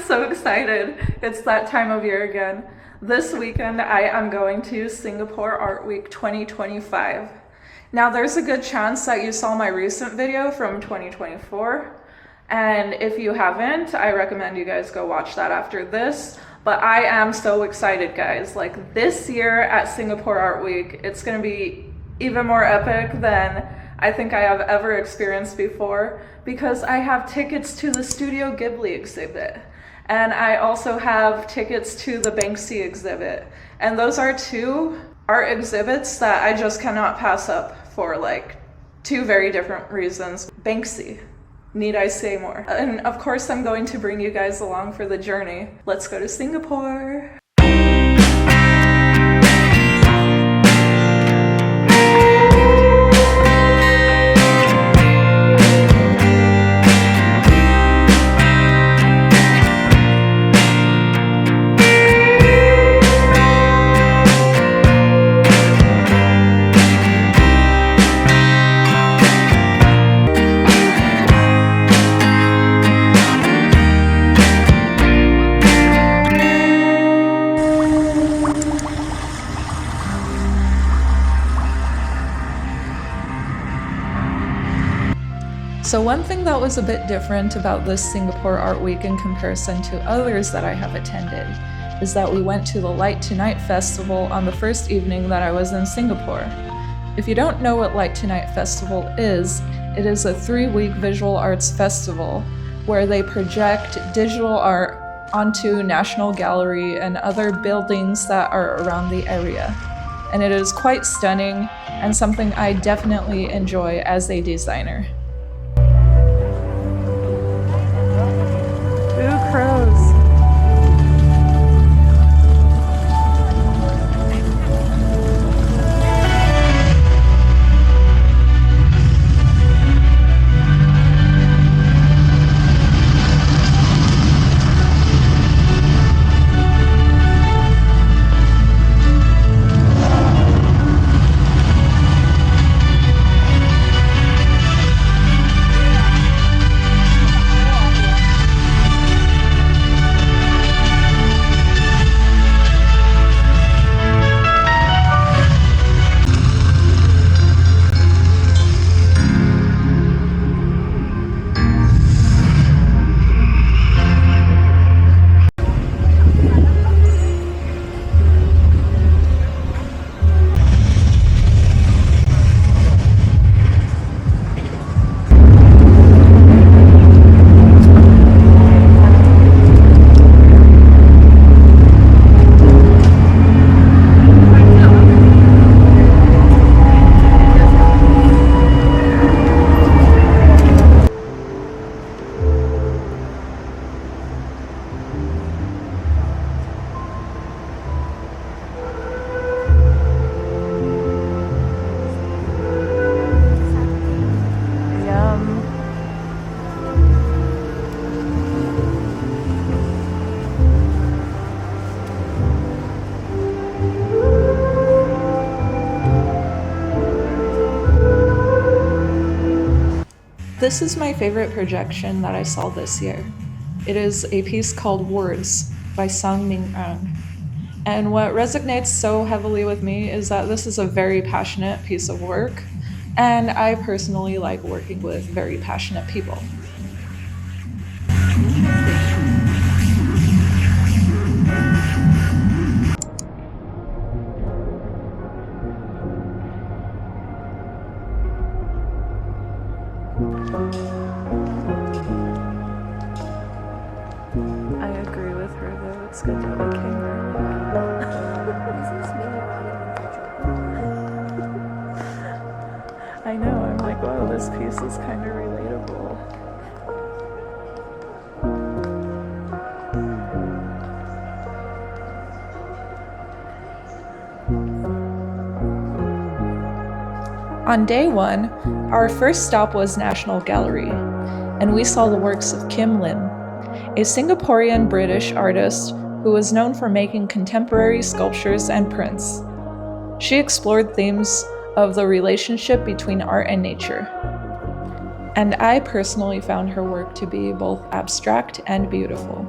so excited. It's that time of year again. This weekend I am going to Singapore Art Week 2025. Now there's a good chance that you saw my recent video from 2024, and if you haven't, I recommend you guys go watch that after this. But I am so excited, guys. Like, this year at Singapore Art Week, it's gonna be even more epic than I think I have ever experienced before, because I have tickets to the Studio Ghibli exhibit, and I also have tickets to the Banksy exhibit. And those are two art exhibits that I just cannot pass up for like two very different reasons. Banksy. Need I say more? And of course I'm going to bring you guys along for the journey. Let's go to Singapore. So one thing that was a bit different about this Singapore Art Week in comparison to others that I have attended is that we went to the Light to Night Festival on the first evening that I was in Singapore. If you don't know what Light to Night Festival is, it is a 3-week visual arts festival where they project digital art onto National Gallery and other buildings that are around the area. And it is quite stunning and something I definitely enjoy as a designer. Crows. This is my favorite projection that I saw this year. It is a piece called Words by Sang Ming Ang. And what resonates so heavily with me is that this is a very passionate piece of work, and I personally like working with very passionate people. I agree with her though, it's good to have a kangaroo. I know, I'm like, wow, this piece is kind of relatable. On day one, our first stop was National Gallery, and we saw the works of Kim Lim, a Singaporean British artist who was known for making contemporary sculptures and prints. She explored themes of the relationship between art and nature, and I personally found her work to be both abstract and beautiful.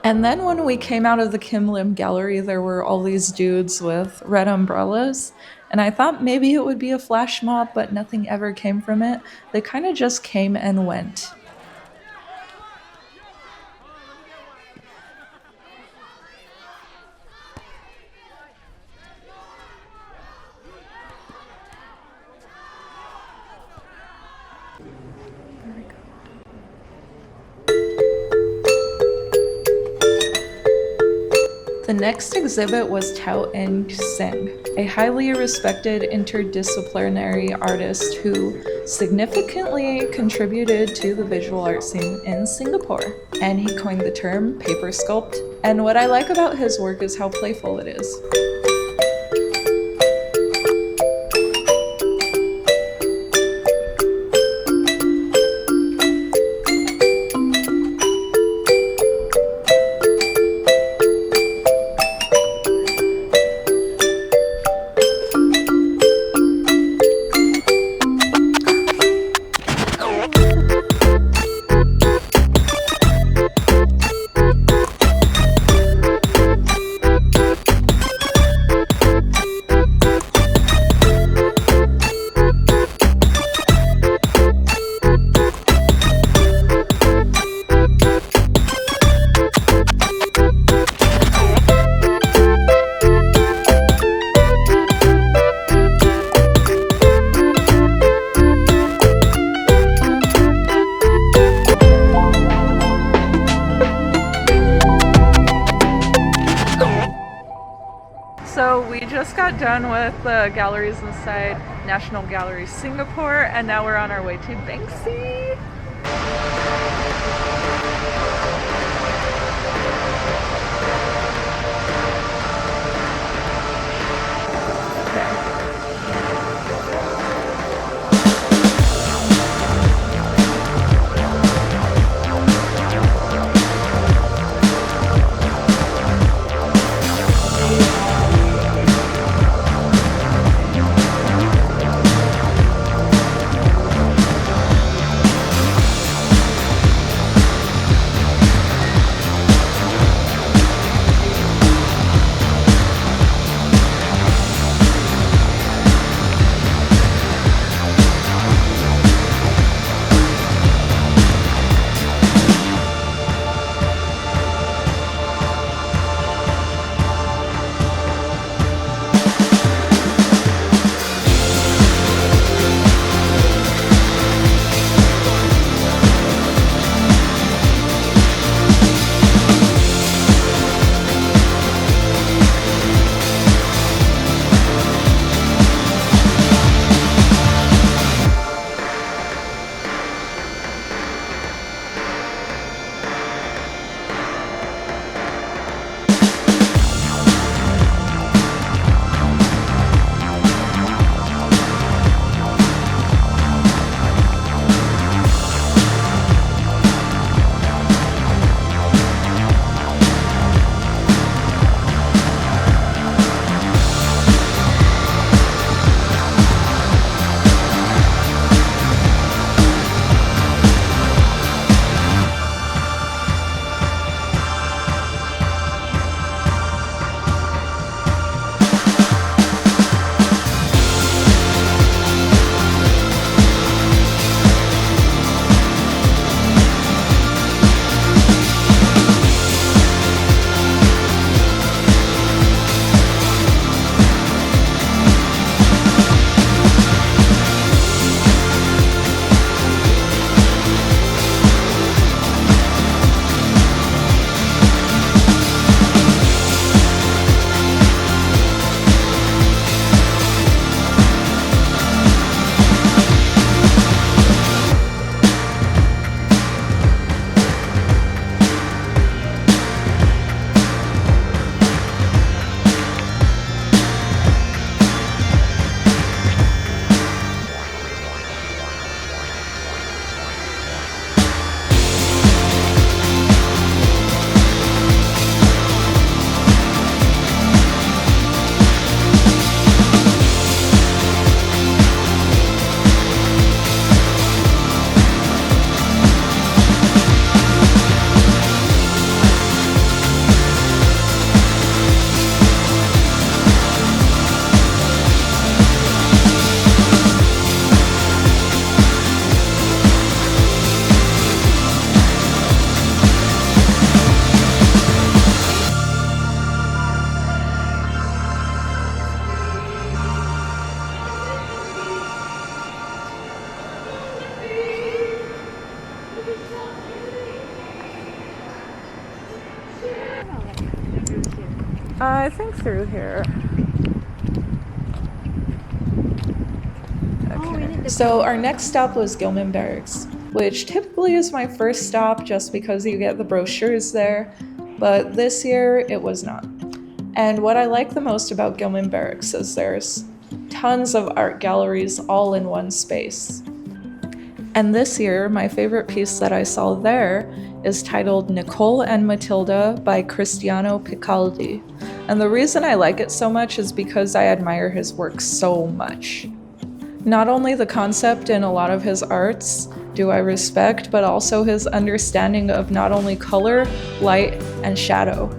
And then when we came out of the Kim Lim Gallery, there were all these dudes with red umbrellas. And I thought maybe it would be a flash mob, but nothing ever came from it. They kind of just came and went. The next exhibit was Tao Eng Sing, a highly respected interdisciplinary artist who significantly contributed to the visual art scene in Singapore. And he coined the term paper sculpt. And what I like about his work is how playful it is. So we just got done with the galleries inside National Gallery Singapore, and now we're on our way to Banksy. I think through here. Okay. So our next stop was Gillman Barracks, which typically is my first stop just because you get the brochures there, but this year it was not. And what I like the most about Gillman Barracks is there's tons of art galleries all in one space. And this year, my favorite piece that I saw there is titled Nicole and Matilda by Cristiano Picaldi. And the reason I like it so much is because I admire his work so much. Not only the concept in a lot of his arts do I respect, but also his understanding of not only color, light, and shadow.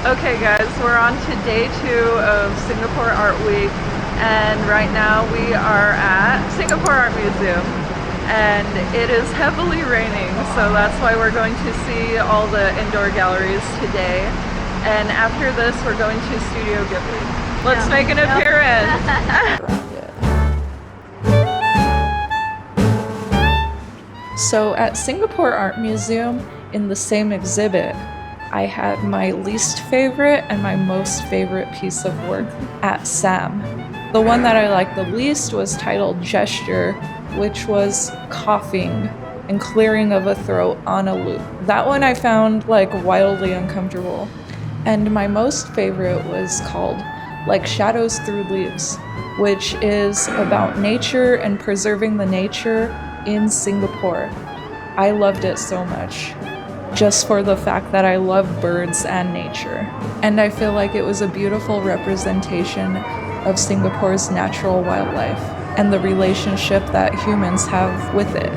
Okay guys, we're on to day 2 of Singapore Art Week, and right now we are at Singapore Art Museum, and it is heavily raining, so that's why we're going to see all the indoor galleries today. And after this we're going to Studio Ghibli. Let's make an appearance! So at Singapore Art Museum, in the same exhibit, I had my least favorite and my most favorite piece of work at SAM. The one that I liked the least was titled Gesture, which was coughing and clearing of a throat on a loop. That one I found like wildly uncomfortable. And my most favorite was called Like Shadows Through Leaves, which is about nature and preserving the nature in Singapore. I loved it so much, just for the fact that I love birds and nature. And I feel like it was a beautiful representation of Singapore's natural wildlife and the relationship that humans have with it.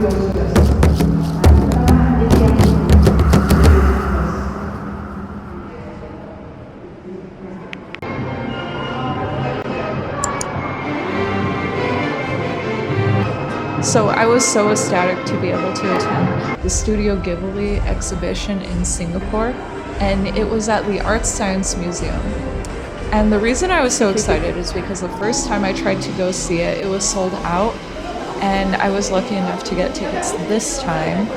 So I was so ecstatic to be able to attend the Studio Ghibli exhibition in Singapore, and it was at the Art Science Museum. And the reason I was so excited is because the first time I tried to go see it, it was sold out, and I was lucky enough to get tickets this time.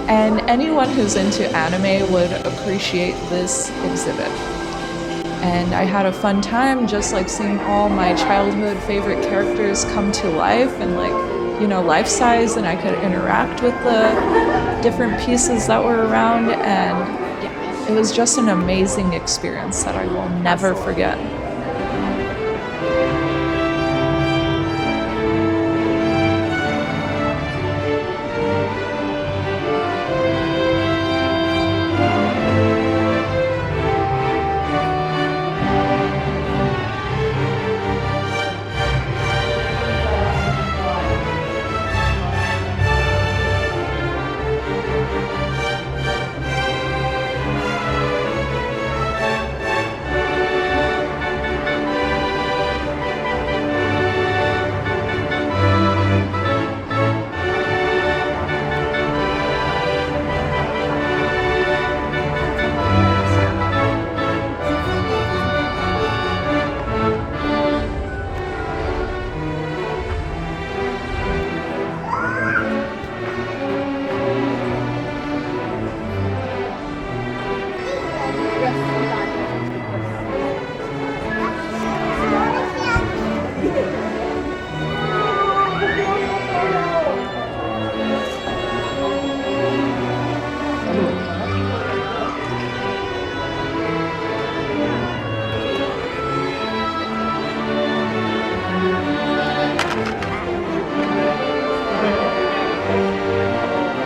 And anyone who's into anime would appreciate this exhibit. And I had a fun time just like seeing all my childhood favorite characters come to life and like, you know, life size, and I could interact with the different pieces that were around, and yeah, it was just an amazing experience that I will never forget.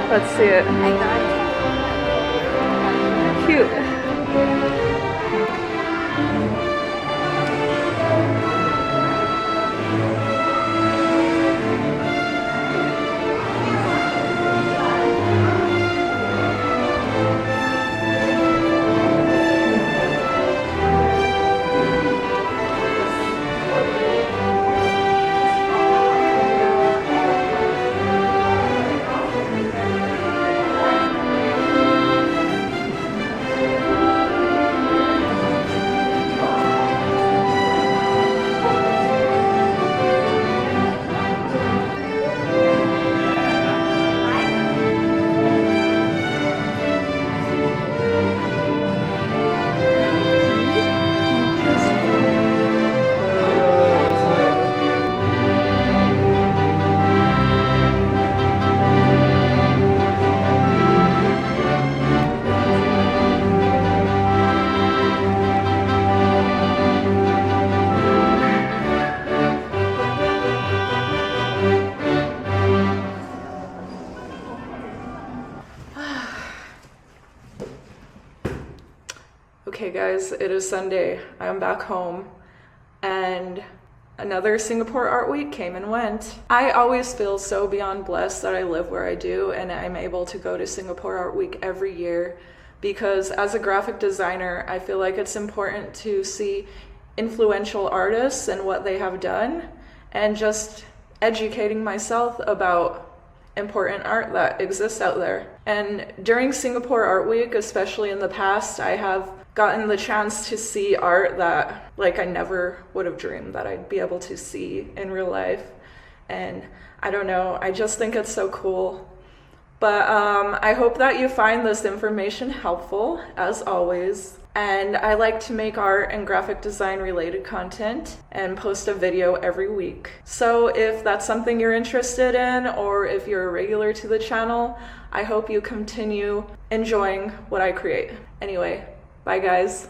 Let's see it. Cute. Okay guys, it is Sunday. I'm back home and another Singapore Art Week came and went. I always feel so beyond blessed that I live where I do and I'm able to go to Singapore Art Week every year, because as a graphic designer, I feel like it's important to see influential artists and what they have done, and just educating myself about important art that exists out there. And during Singapore Art Week, especially in the past, I have gotten the chance to see art that like I never would have dreamed that I'd be able to see in real life. And I don't know, I just think it's so cool. But I hope that you find this information helpful, as always. And I like to make art and graphic design related content and post a video every week. So if that's something you're interested in, or if you're a regular to the channel, I hope you continue enjoying what I create. Anyway, bye guys.